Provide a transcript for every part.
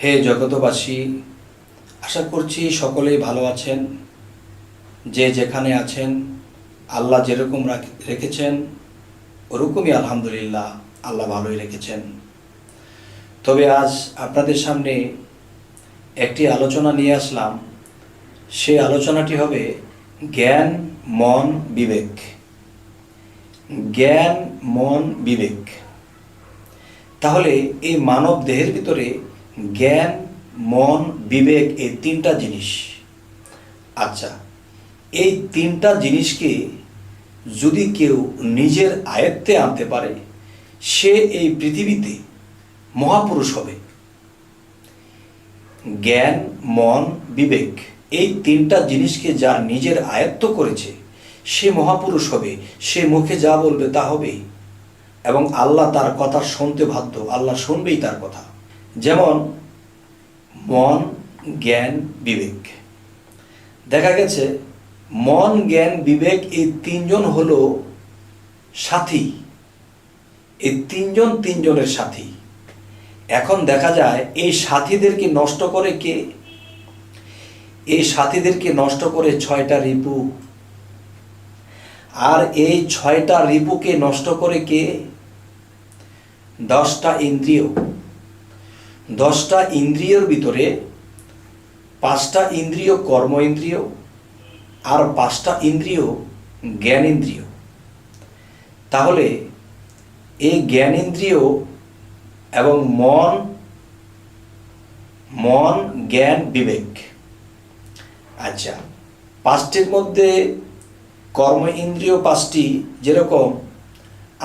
হে জগতবাসী, আশা করছি সকলেই ভালো আছেন। যে যেখানে আছেন আল্লাহ যেরকম রেখেছেন ওরকমই আলহামদুলিল্লাহ আল্লাহ ভালোই রেখেছেন। তবে আজ আপনাদের সামনে একটি আলোচনা নিয়ে আসলাম। সেই আলোচনাটি হবে জ্ঞান, মন, বিবেক। জ্ঞান, মন, বিবেক। তাহলে এই মানব দেহের ভিতরে জ্ঞান, মন, বিবেক এই তিনটা জিনিস। আচ্ছা, এই তিনটা জিনিসকে যদি কেউ নিজের আয়ত্তে আনতে পারে সে এই পৃথিবীতে মহাপুরুষ হবে। জ্ঞান, মন, বিবেক এই তিনটা জিনিসকে যার নিজের আয়ত্ত করেছে সে মহাপুরুষ হবে। সে মুখে যা বলবে তা হবে এবং আল্লাহ তার কথা শুনতে বাধ্য, আল্লাহ শুনবেই তার কথা। যেমন মন, জ্ঞান, বিবেক। দেখা গেছে মন, জ্ঞান, বিবেক এই তিনজন হলো সাথী। এই তিনজন তিনজনের সাথী। এখন দেখা যায় এই সাথীদেরকে নষ্ট করে কে? এই সাথীদেরকে নষ্ট করে 6টা রিপু। আর এই 6টা রিপুকে নষ্ট করে কে? 10টা ইন্দ্রিয়। 10টা ইন্দ্রিয়র ভিতরে 5টা ইন্দ্রিয় কর্ম ইন্দ্রিয় আর 5টা ইন্দ্রিয় জ্ঞান ইন্দ্রিয়। তাহলে এই জ্ঞান ইন্দ্রিয় এবং মন, জ্ঞান, বিবেক। আচ্ছা, 5টির মধ্যে কর্ম ইন্দ্রিয় 5টি, যেরকম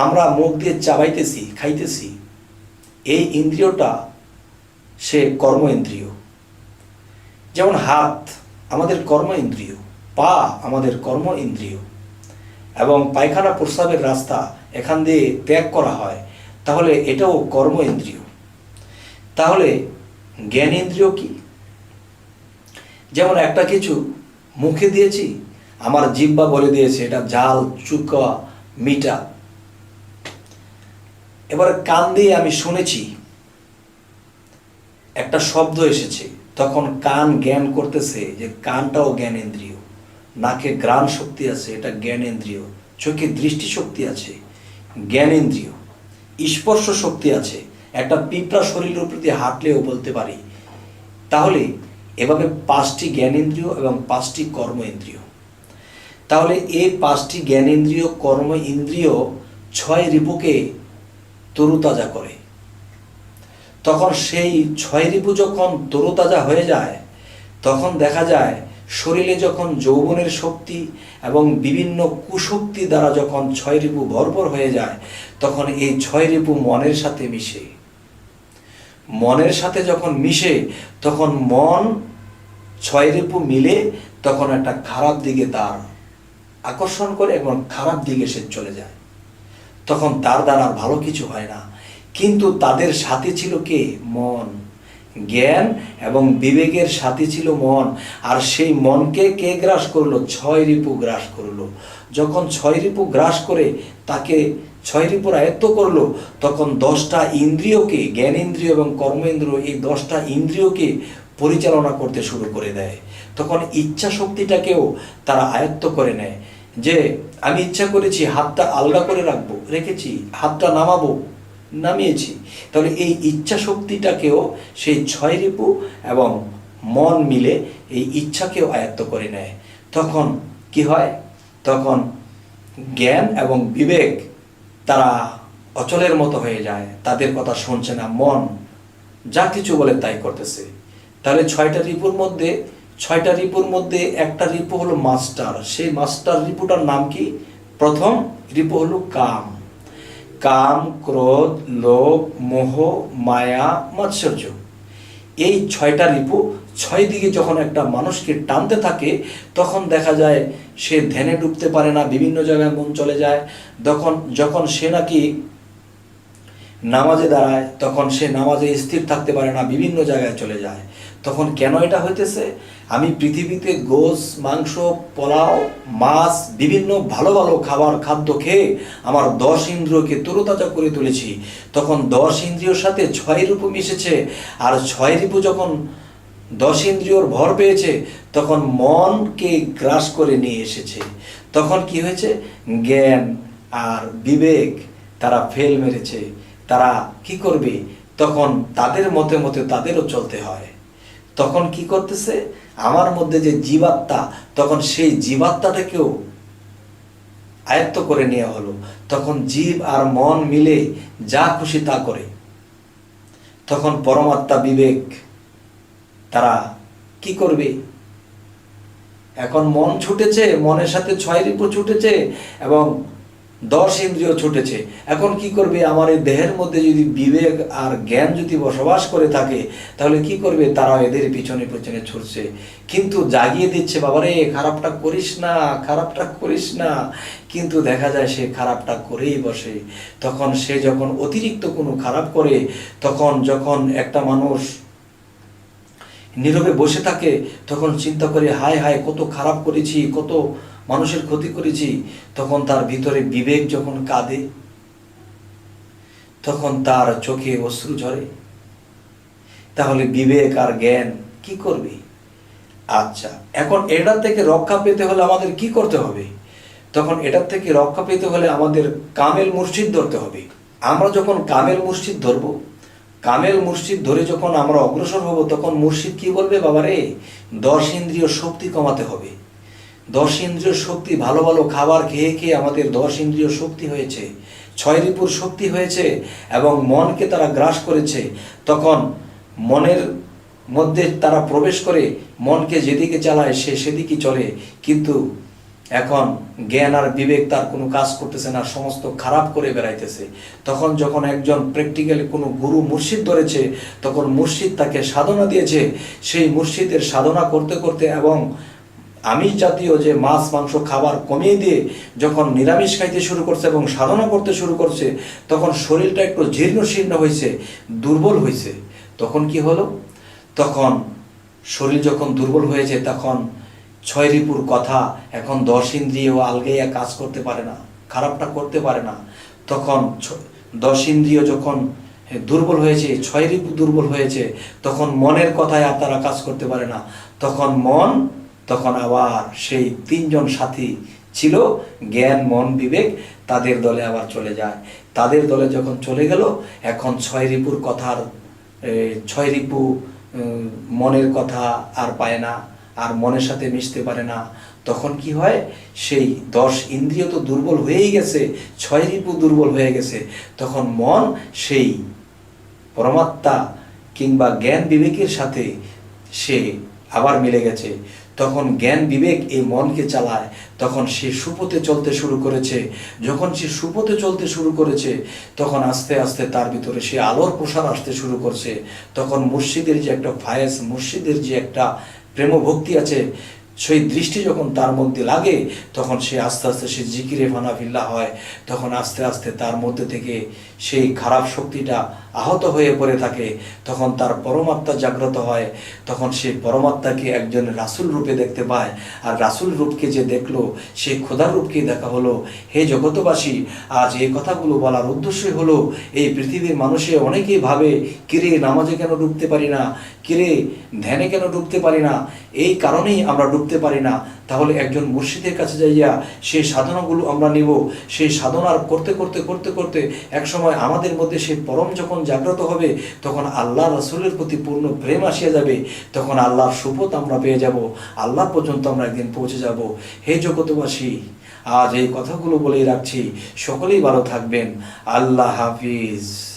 আমরা মুখ দিয়ে চাবাইতেছি, খাইতেছি, এই ইন্দ্রিয়টা সে কর্ম ইন্দ্রিয়। যেমন হাত আমাদের কর্ম ইন্দ্রিয়, পা আমাদের কর্ম ইন্দ্রিয়, এবং পায়খানা প্রস্রাবের রাস্তা এখান দিয়ে ত্যাগ করা হয়, তাহলে এটাও কর্ম ইন্দ্রিয়। তাহলে জ্ঞান ইন্দ্রিয় কি? যেমন একটা কিছু মুখে দিয়েছি, আমার জিহ্বা বলে দিয়েছে এটা ঝাল, চুকা, মিঠা। এবার কান দিয়ে আমি শুনেছি একটা শব্দ এসেছে, তখন কান জ্ঞান করতেছে যে কানটাও জ্ঞান ইন্দ্রিয়। নাকে ঘ্রাণ শক্তি আছে, এটা জ্ঞান ইন্দ্রিয়। চোখে দৃষ্টি শক্তি আছে, জ্ঞান ইন্দ্রিয়। স্পর্শ শক্তি আছে, একটা পিঁপড়া শরীরের প্রতি হাঁটলেও বলতে পারি। তাহলে এভাবে 5টি জ্ঞান ইন্দ্রিয় এবং 5টি কর্ম ইন্দ্রিয়। তাহলে এই 5টি জ্ঞান ইন্দ্রিয়, কর্ম ইন্দ্রিয় 6 রিপুকে তরুতাজা করে। তখন সেই 6 রিপু যখন তরুতাজা হয়ে যায়, তখন দেখা যায় শরীরে যখন যৌবনের শক্তি এবং বিভিন্ন কুশক্তি দ্বারা যখন 6 রিপু ভরপুর হয়ে যায়, তখন এই 6 রিপু মনের সাথে মিশে। মনের সাথে যখন মিশে তখন মন 6 রিপু মিলে তখন একটা খারাপ দিকে তার আকর্ষণ করে এবং খারাপ দিকে সে চলে যায়। তখন তার দ্বারা ভালো কিছু হয় না। কিন্তু তাদের সাথে ছিল কে? মন। জ্ঞান এবং বিবেকের সাথে ছিল মন। আর সেই মনকে কে গ্রাস করলো? 6 রিপু গ্রাস করলো। যখন 6 রিপু গ্রাস করে তাকে 6 রিপুর আয়ত্ত করলো, তখন 10টা ইন্দ্রিয়কে, জ্ঞান ইন্দ্রিয় এবং কর্ম ইন্দ্রিয়, এই 10টা ইন্দ্রিয়কে পরিচালনা করতে শুরু করে দেয়। তখন ইচ্ছা শক্তিটাকেও তারা আয়ত্ত করে নেয়। যে আমি ইচ্ছা করেছি হাতটা আলগা করে রাখবো, রেখেছি, হাতটা নামাবো, নামিয়েছি। তাহলে এই ইচ্ছা শক্তিটাকেও সেই 6 রিপু এবং মন মিলে এই ইচ্ছাকেও আয়ত্ত করে নেয়। তখন কি হয়? তখন জ্ঞান এবং বিবেক তারা অচলের মতো হয়ে যায়, তাদের কথা শুনছে না। মন যা কিছু বলে তাই করতেছে। তাহলে 6টা রিপুর মধ্যে একটা রিপু হলো মাস্টার। সেই মাস্টার রিপুটার নাম কি? প্রথম রিপু হলো কাম। কাম, ক্রোধ, লোভ, মোহ, মায়া, মাৎসর্য। এই 6টা রিপু 6 দিকে যখন একটা মানুষকে টানতে থাকে, তখন দেখা যায় সে ধ্যানে ডুবতে পারে না, বিভিন্ন জায়গায় মন চলে যায়। যখন সে নাকি নামাজে দাঁড়ায়, তখন সে নামাজে স্থির থাকতে পারে না, বিভিন্ন জায়গায় চলে যায়। তখন কেন এটা হইতেছে? আমি পৃথিবীতে গোশ, মাংস, পোলাও, মাছ, বিভিন্ন ভালো ভালো খাদ্য খেয়ে আমার 10 ইন্দ্রিয়কে তরুতাজা করে তুলেছি। তখন 10 ইন্দ্রিয়র সাথে 6 রিপু মিশেছে, আর 6 রিপু যখন 10 ইন্দ্রিয়র ভর পেয়েছে তখন মনকে গ্রাস করে নিয়ে এসেছে। তখন কি হয়েছে? জ্ঞান আর বিবেক তারা ফেল মেরেছে। তারা কি করবে? তখন তাদের মতে মতে তাদেরও চলতে হয়। তখন কি করতেছে? আমার মধ্যে যে জীবাত্মা, তখন সেই জীবাত্মাটাকেও আয়ত্ত করে নেওয়া হলো। তখন জীব আর মন মিলে যা খুশি তা করে। তখন পরমাত্মা বিবেক তারা কি করবে? এখন মন ছুটেছে, মনের সাথে 6 রিপু ছুটেছে এবং 10 ইন্দ্রিয় ছুটেছে। এখন কি করবে? আমার এই দেহের মধ্যে যদি বিবেক আর জ্ঞান যদি বসবাস করে থাকে, তাহলে কি করবে? তারা এদের পিছনে পিছনে ছুটছে, কিন্তু জাগিয়ে দিচ্ছে, বাবারে খারাপটা করিস না, খারাপটা করিস না। কিন্তু দেখা যায় সে খারাপটা করেই বসে। তখন সে যখন অতিরিক্ত কোনো খারাপ করে, তখন যখন একটা মানুষ নীরবে বসে থাকে, তখন চিন্তা করে হায় হায় কত খারাপ করেছি, কত মানুষের ক্ষতি করেছি। তখন তার ভিতরে বিবেক যখন কাঁদে, তখন তার চোখে অশ্রু ঝরে। তাহলে বিবেক আর জ্ঞান কি করবে? আচ্ছা, এখন এটা থেকে রক্ষা পেতে হলে আমাদের কি করতে হবে? তখন এটার থেকে রক্ষা পেতে হলে আমাদের কামেল মুর্শিদ ধরতে হবে। আমরা যখন কামেল মুর্শিদ ধরবো, কামেল মুর্শিদ ধরে যখন আমরা অগ্রসর হব, তখন মুর্শিদ কি বলবে? বাবারে 10 ইন্দ্রিয় শক্তি কমাতে হবে। 10 ইন্দ্রিয় শক্তি, ভালো ভালো খাবার খেয়ে খেয়ে আমাদের 10 ইন্দ্রিয় শক্তি হয়েছে, 6 রিপুর শক্তি হয়েছে এবং মনকে তারা গ্রাস করেছে। তখন মনের মধ্যে তারা প্রবেশ করে মনকে যেদিকে চালায় সে সেদিকে চলে। কিন্তু এখন জ্ঞান আর বিবেক তার কোনো কাজ করতেছে না, সমস্ত খারাপ করে বেড়াইতেছে। তখন যখন একজন প্র্যাকটিক্যালি কোনো গুরু মুর্শিদ ধরেছে, তখন মুর্শিদ তাকে সাধনা দিয়েছে। সেই মুর্শিদের সাধনা করতে করতে এবং আমিষ জাতীয় যে মাছ মাংস খাবার কমিয়ে দিয়ে যখন নিরামিষ খাইতে শুরু করছে এবং সাধনা করতে শুরু করছে, তখন শরীরটা একটু জীর্ণ শীর্ণ হয়েছে, দুর্বল হয়েছে। তখন কি হলো? তখন শরীর যখন দুর্বল হয়েছে, তখন 6 রিপুর কথা এখন 10 ইন্দ্রিয় আলগাইয়া কাজ করতে পারে না, খারাপটা করতে পারে না। তখন 10 ইন্দ্রিয় যখন দুর্বল হয়েছে, 6 রিপু দুর্বল হয়েছে, তখন মনের কথায় আর তারা কাজ করতে পারে না। তখন মন, তখন আবার সেই 3 জন সাথী ছিল, জ্ঞান মন বিবেক, তাদের দলে আবার চলে যায়। তাদের দলে যখন চলে গেল, এখন 6 রিপুর কথার 6 রিপু মনের কথা আর পায় না, আর মনের সাথে মিশতে পারে না। তখন কি হয়? সেই 10 ইন্দ্রিয় তো দুর্বল হয়েই গেছে, 6 রিপু দুর্বল হয়ে গেছে। তখন মন সেই পরমাত্মা কিংবা জ্ঞান বিবেকের সাথে সে আবার মিলে গেছে। তখন জ্ঞান বিবেক এই মনকে চালায়। তখন সে সুপথে চলতে শুরু করেছে। যখন সে সুপথে চলতে শুরু করেছে, তখন আস্তে আস্তে তার ভিতরে সে আলোর প্রসার আসতে শুরু করছে। তখন মুর্শিদের যে একটা ফায়েজ, মুর্শিদের যে একটা প্রেম ভক্তি আছে, সেই দৃষ্টি যখন তার মধ্যে লাগে, তখন সে আস্তে আস্তে সে জিকিরে ফানাফিল্লা হয়। তখন আস্তে আস্তে তার মধ্যে থেকে সেই খারাপ শক্তিটা আহত হয়ে পড়ে থাকে। তখন তার পরমাত্মা জাগ্রত হয়। তখন সে পরমাত্মাকে একজন রাসূল রূপে দেখতে পায়। আর রাসূল রূপকে যে দেখলো, সে খোদার রূপকে দেখা হলো। হে জগতবাসী, আজ এই কথাগুলো বলার উদ্দেশ্যই হলো, এই পৃথিবীর মানুষে অনেকেই ভাবে, কিরে নামাজে কেন ডুবতে পারি না, কিরে ধ্যানে কেন ডুবতে পারি না। এই কারণেই আমরা ডুবতে পারি না। তাহলে একজন মুর্শিদের কাছে যাইয়া সেই সাধনাগুলো আমরা নিব। সেই সাধনার করতে করতে করতে করতে একসময় আমাদের মধ্যে সেই পরম যখন জাগ্রত হবে, তখন আল্লাহ রাসূলের প্রতি পূর্ণ প্রেম আসিয়া যাবে। তখন আল্লাহর সুপথ আমরা পেয়ে যাব, আল্লাহ পর্যন্ত আমরা একদিন পৌঁছে যাব। হে জগতবাসী, আজ এই কথাগুলো বলেই রাখছি, সকলেই ভালো থাকবেন। আল্লাহ হাফিজ।